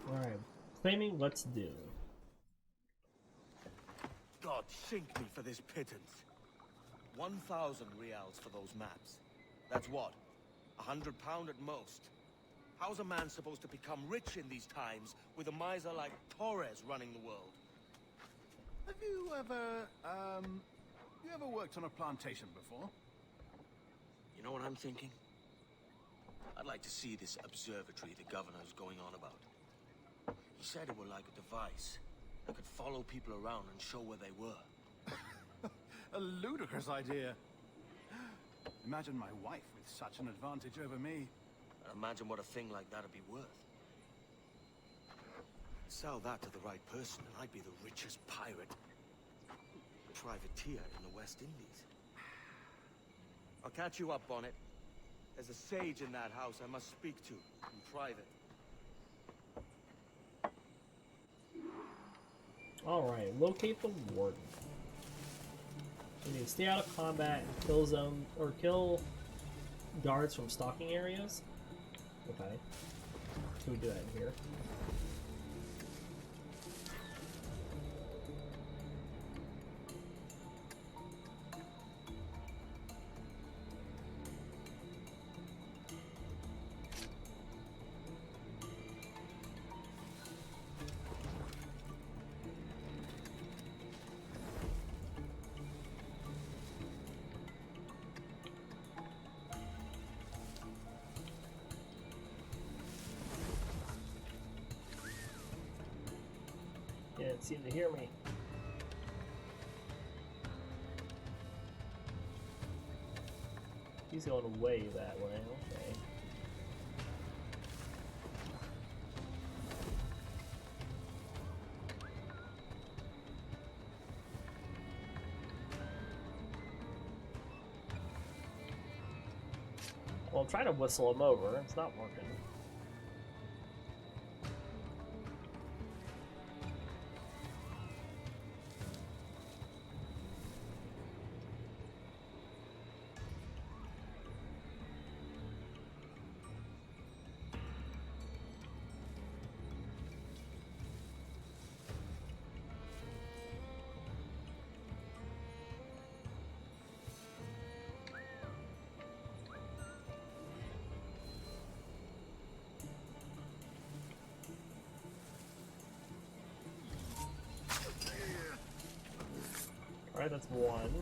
Alright, claiming what's due. God sink me for this pittance. 1,000 reals for those maps. That's what? £100 at most. How's a man supposed to become rich in these times with a miser like Torres running the world? Have you ever worked on a plantation before? You know what I'm thinking? I'd like to see this observatory the governor's going on about. He said it were like a device that could follow people around and show where they were. A ludicrous idea. Imagine my wife with such an advantage over me. Imagine what a thing like that'd be worth. Sell that to the right person and I'd be the richest pirate privateer in the West Indies. I'll catch you up on it. There's a sage in that house I must speak to in private. Alright, locate the warden. We need to stay out of combat and kill guards from stalking areas. Okay. Can we do that in here? Can't seem to hear me. He's going way that way, okay. Well, I'm trying to whistle him over. It's not working. Alright, that's one.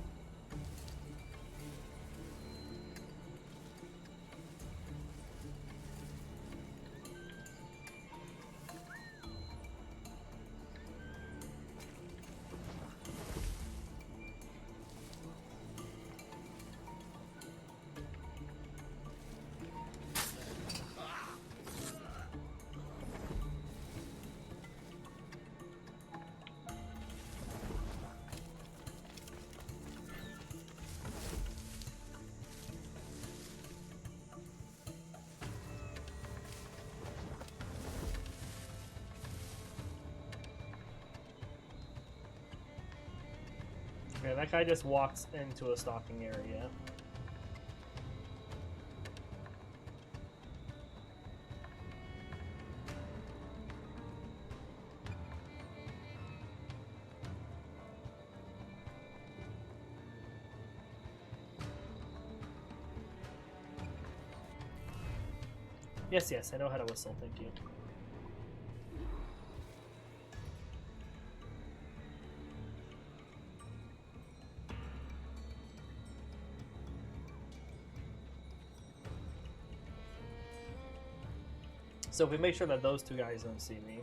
Okay, that guy just walks into a stocking area. Yes, yes, I know how to whistle, thank you. So if we make sure that those two guys don't see me.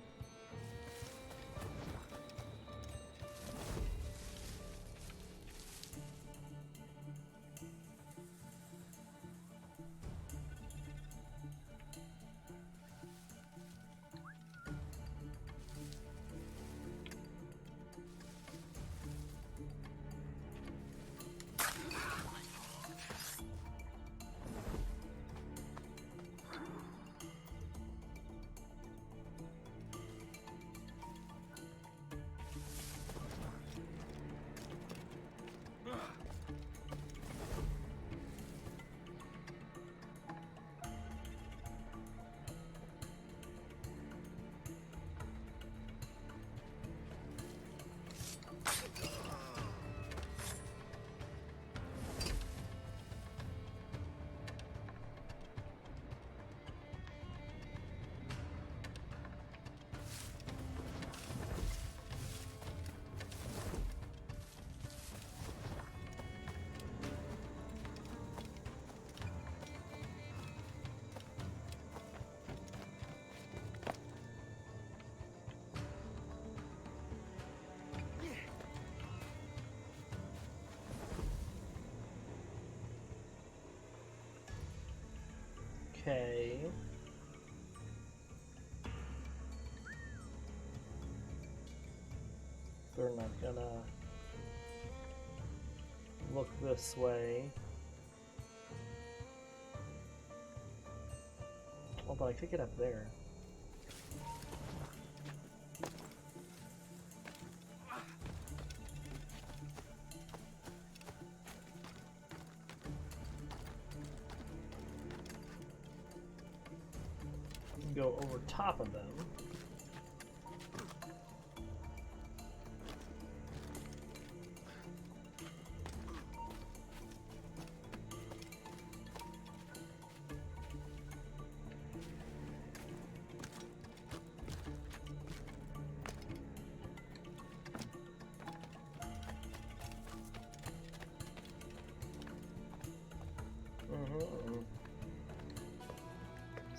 Okay. They're not gonna look this way. Oh, but I could get up there. Go over top of them.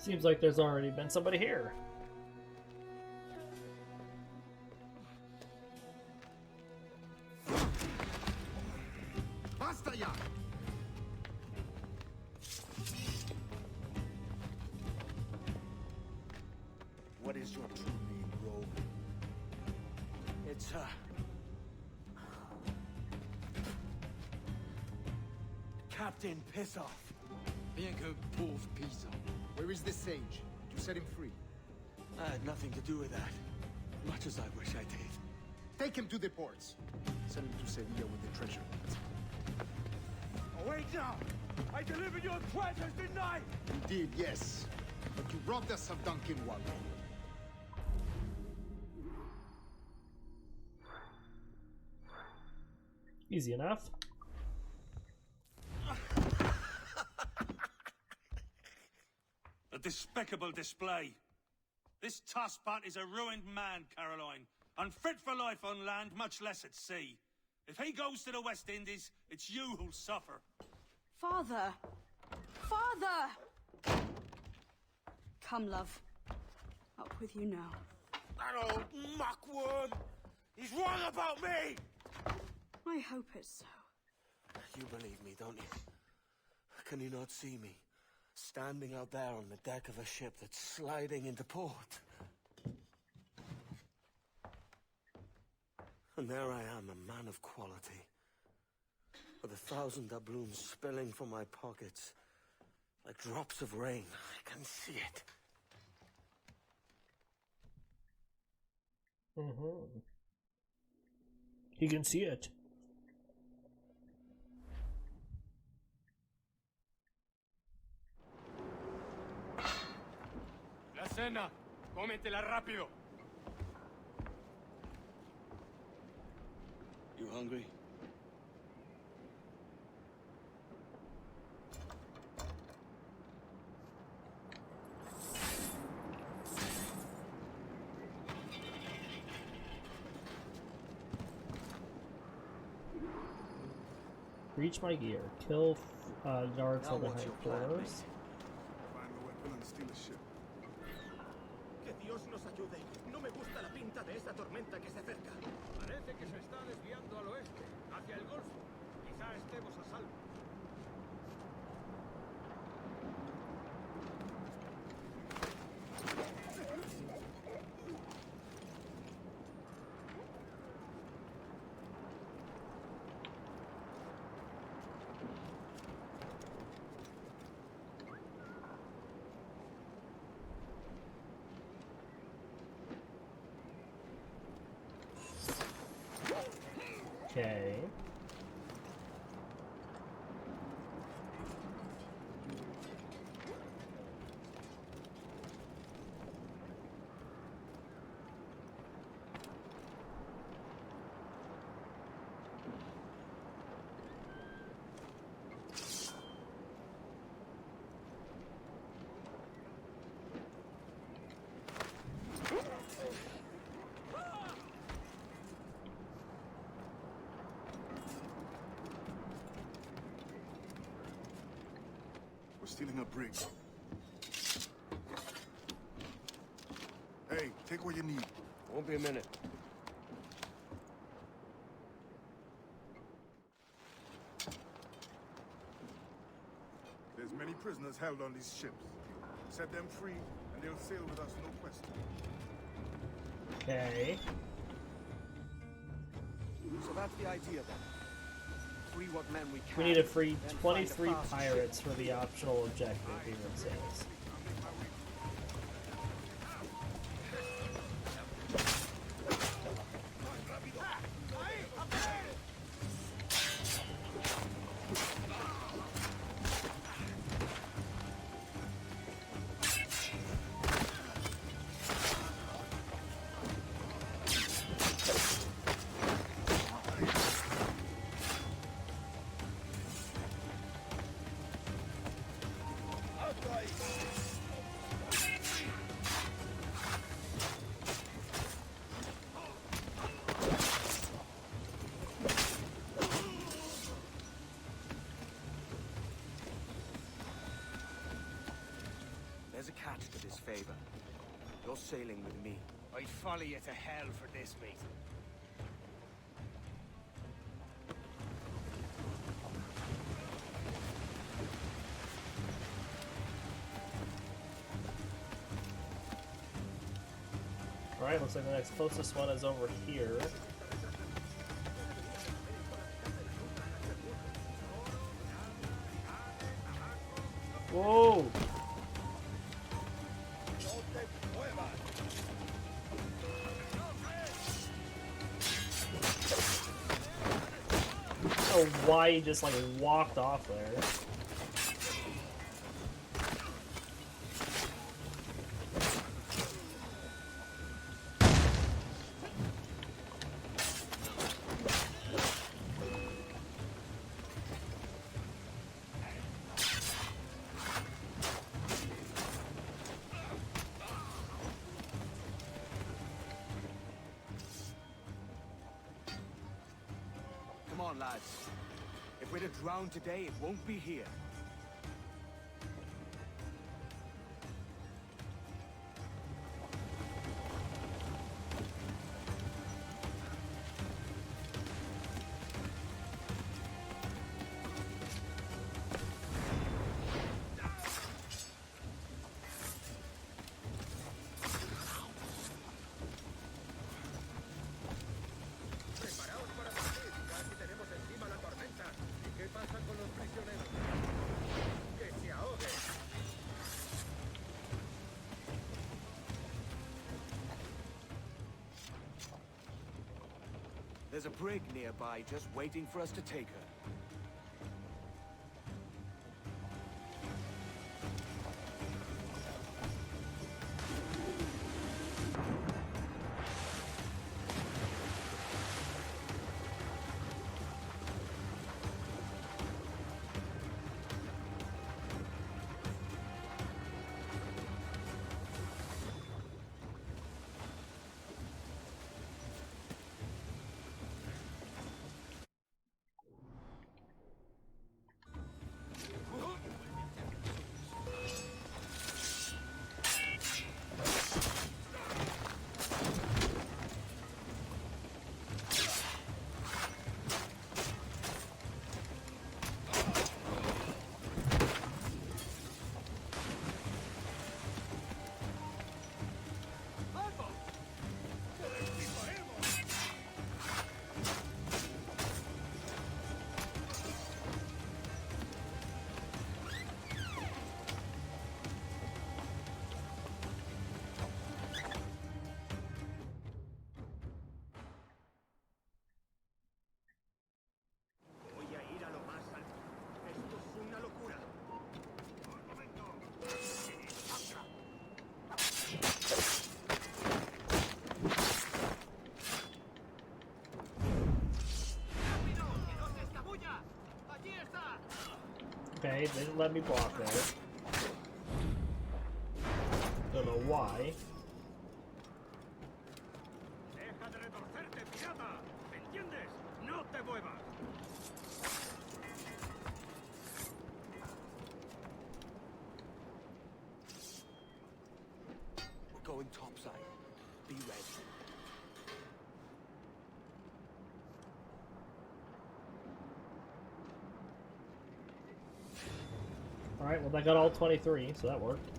Seems like there's already been somebody here. What is your true name, rogue? It's Captain Pissoff. Rien qu'un pauvre paysan. Where is the sage? You set him free. I had nothing to do with that. Much as I wish I did. Take him to the ports. Send him to Sevilla with the treasure. Away now! I delivered your treasures, didn't I? You did, yes. But you robbed us of Duncan Waller. Easy enough. A despicable display. This tosspot is a ruined man, Caroline. Unfit for life on land, much less at sea. If he goes to the West Indies, it's you who'll suffer. Father! Father! Come, love. Up with you now. That old muckworm! He's wrong about me! I hope it's so. You believe me, don't you? Can you not see me? Standing out there on the deck of a ship that's sliding into port. And there I am, a man of quality. With 1,000 doubloons spilling from my pockets. Like drops of rain. I can see it. Mm-hmm. You can see it. La cena. Cómetela rápido. You hungry? Reach my gear. Kill guards Now on the what's high your plan, floors. mate? Find the weapon and steal the ship. Que Dios nos ayude. No me gusta la pinta de esa tormenta que se acerca. Parece que se está desviando al oeste, hacia el golfo. Quizá estemos a salvo. Okay. We're stealing a brig. Hey, take what you need. Won't be a minute. There's many prisoners held on these ships. Set them free, and they'll sail with us, no question. Okay. So that's the idea then. Free what men we can. We need to free then find a 23 fast pirates ship. for the optional objective, here it says. There's a catch to this favor. You're sailing with me. I'd follow you to hell for this, mate. Alright, looks like the next closest one is over here. Whoa! Oh, why he just like walked off there? Come on, lads. If we're to drown today, it won't be here. There's a brig nearby just waiting for us to take her. Okay, they didn't let me block that. Don't know why. Deja de retorcerte, pirata. ¿Me entiendes? No te muevas. We're going topside. Be ready. Alright, well, I got all 23, so that worked.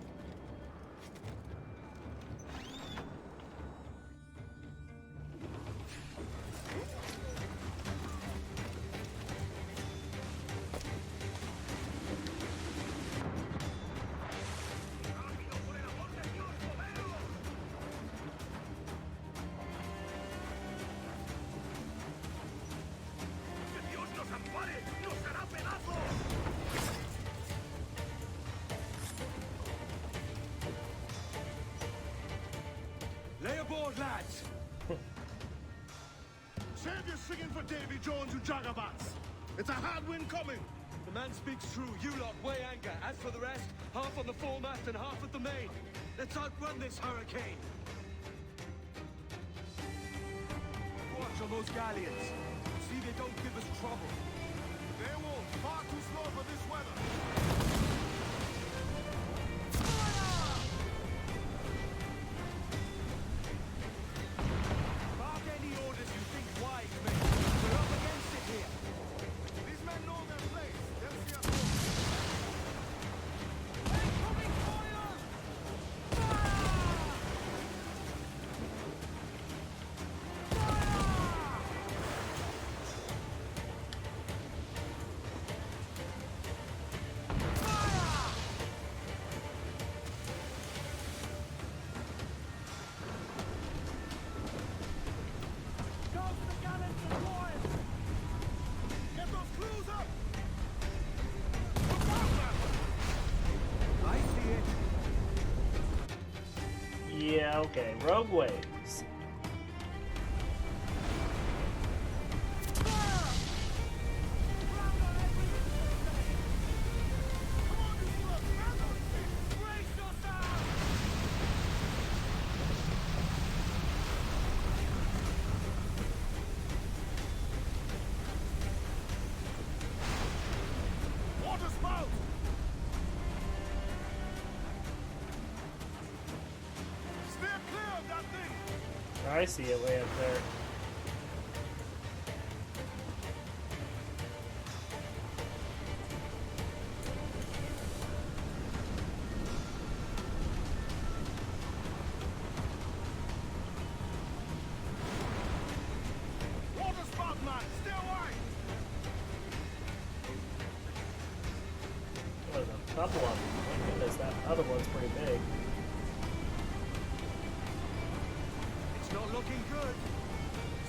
Lay aboard, lads! Save your singing for Davy Jones, you jagabats! It's a hard wind coming! The man speaks true. You lot weigh anchor. As for the rest, half on the foremast and half at the main. Let's outrun this hurricane. Watch on those galleons. See they don't give us trouble. They won't. Far too slow for this weather. Bark any orders you think wise, mate. We're up against it here. These men know their place. They'll see us. Okay, Rogue Waves. I see it way up there. Water spout, man! Stay away! There's a couple of them. My goodness, that other one's pretty big. It's not looking good.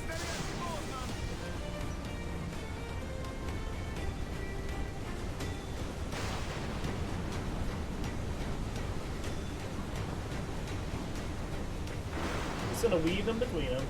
Steady as you go, man. Just gonna weave in between them.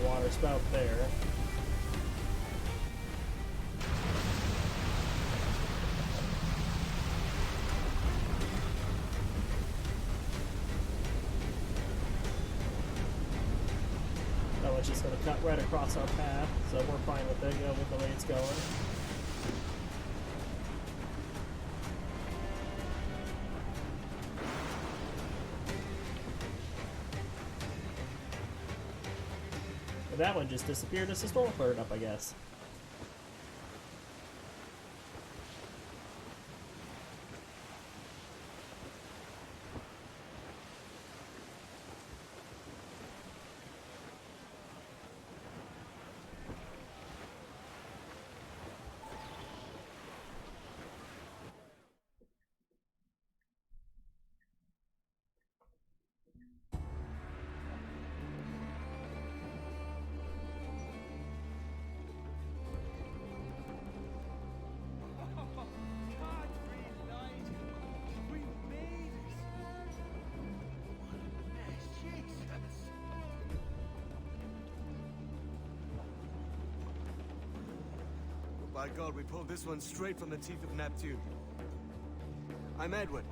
Water spout there. That one's just going to cut right across our path, so we're fine with it, with the way it's going. But that one just disappeared as the storm cleared up, I guess. By God, we pulled this one straight from the teeth of Neptune. I'm Edward.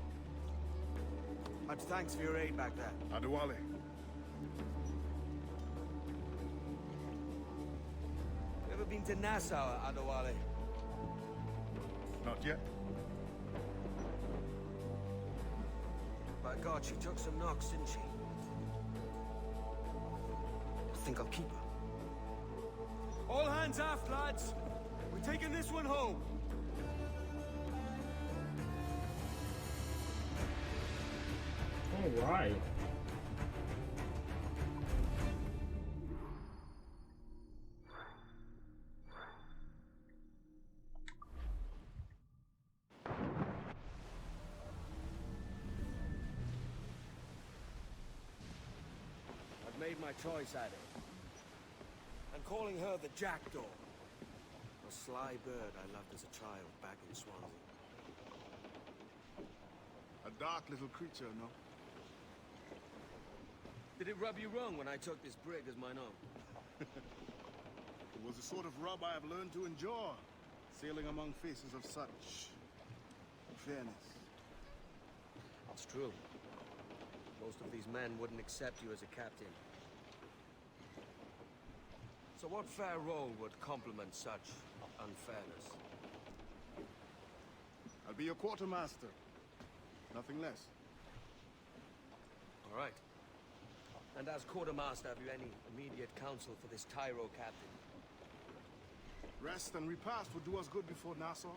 Much thanks for your aid back there. Adewale. You ever been to Nassau, Adewale? Not yet. By God, she took some knocks, didn't she? I think I'll keep her. All hands aft, lads! We're taking this one home. All right. I've made my choice, Addy. I'm calling her the Jackdaw. A sly bird I loved as a child back in Swansea. A dark little creature, no? Did it rub you wrong when I took this brig as mine own? It was the sort of rub I have learned to endure, sailing among faces of such fairness. It's true. Most of these men wouldn't accept you as a captain. So what fair role would complement such unfairness? I'll be your quartermaster. Nothing less. All right. And as quartermaster, have you any immediate counsel for this Tyro captain? Rest and repast would do us good before Nassau.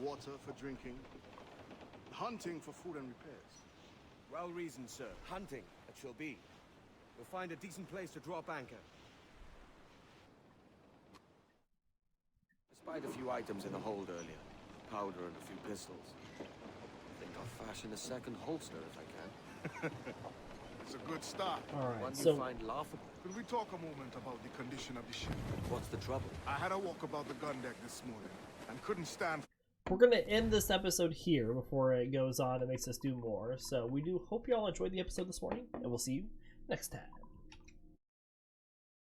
Water for drinking. Hunting for food and repairs. Well reasoned, sir. Hunting, it shall be. We'll find a decent place to drop anchor. I spied a few items in the hold earlier. Powder and a few pistols. I think I'll fashion a second holster if I can. It's a good start. Alright, One so you find laughable. Could we talk a moment about the condition of the ship? What's the trouble? I had a walk about the gun deck this morning and couldn't stand. we're going to end this episode here before it goes on and makes us do more. So we do hope you all enjoyed the episode this morning, and we'll see you next time.